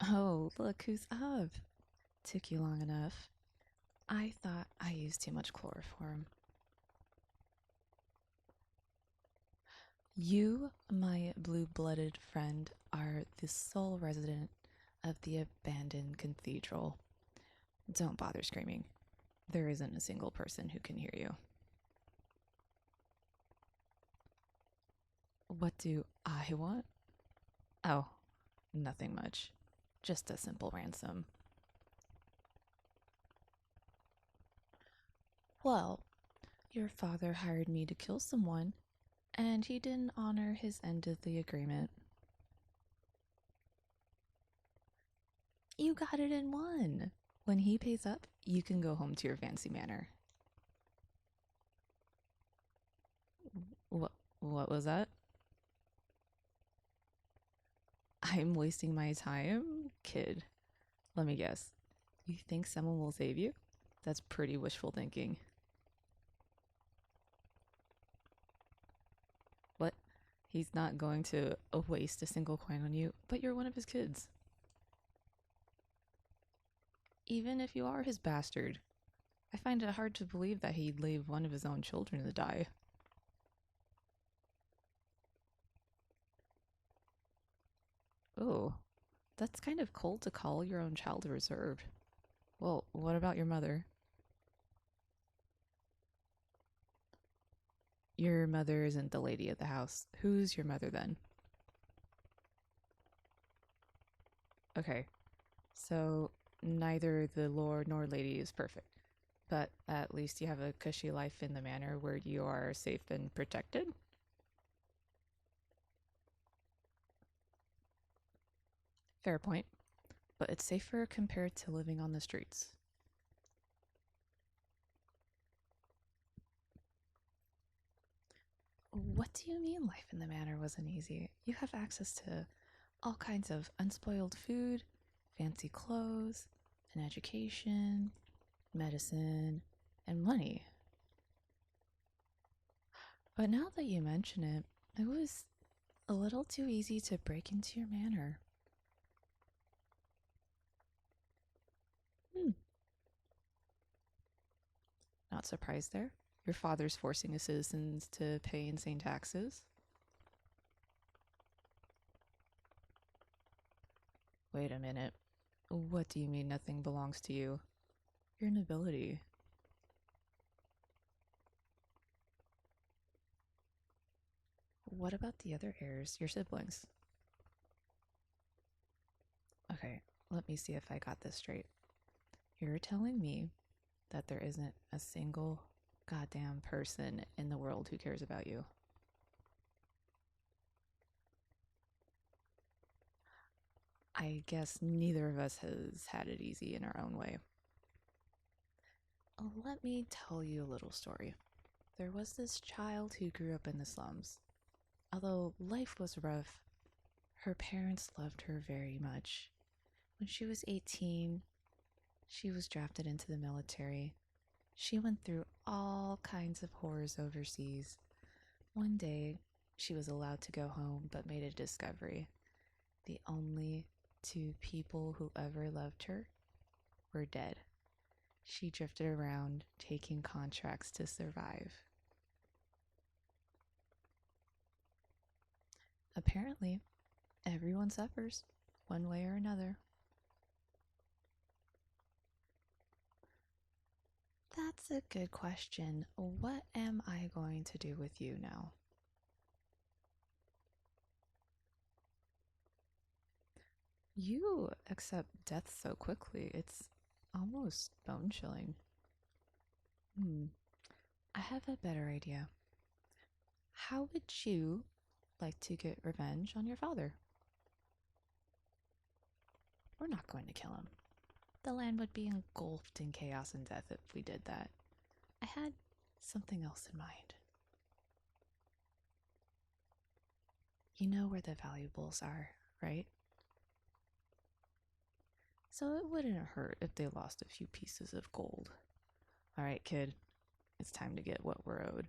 Oh, look who's up. Took you long enough. I thought I used too much chloroform. You, my blue blooded friend, are the sole resident of the abandoned cathedral. Don't bother screaming. There isn't a single person who can hear you. What do I want? Oh, nothing much. Just a simple ransom. Well, your father hired me to kill someone, and he didn't honor his end of the agreement. You got it in one. When he pays up, you can go home to your fancy manor. What was that? I'm wasting my time? Kid, let me guess. You think someone will save you? That's pretty wishful thinking. What? He's not going to waste a single coin on you, but you're one of his kids. Even if you are his bastard, I find it hard to believe that he'd leave one of his own children to die. Oh, that's kind of cold to call your own child reserved. Well, what about your mother? Your mother isn't the lady of the house. Who's your mother then? Okay, so neither the lord nor lady is perfect, but at least you have a cushy life in the manor where you are safe and protected? Fair point, but it's safer compared to living on the streets. What do you mean life in the manor wasn't easy? You have access to all kinds of unspoiled food, fancy clothes, an education, medicine, and money. But now that you mention it, it was a little too easy to break into your manor. Hmm, not surprised there. Your father's forcing his citizens to pay insane taxes. Wait a minute. What do you mean nothing belongs to you? You're a nobility. What about the other heirs, your siblings? Okay, let me see if I got this straight. You're telling me that there isn't a single goddamn person in the world who cares about you. I guess neither of us has had it easy in our own way. Let me tell you a little story. There was this child who grew up in the slums. Although life was rough, her parents loved her very much. When she was 18, she was drafted into the military. She went through all kinds of horrors overseas. One day, she was allowed to go home but made a discovery. The only two people who ever loved her were dead. She drifted around taking contracts to survive. Apparently, everyone suffers, one way or another. That's a good question. What am I going to do with you now? You accept death so quickly, it's almost bone chilling. Hmm, I have a better idea. How would you like to get revenge on your father? We're not going to kill him. The land would be engulfed in chaos and death if we did that. I had something else in mind. You know where the valuables are, right? So it wouldn't hurt if they lost a few pieces of gold. All right, kid, it's time to get what we're owed.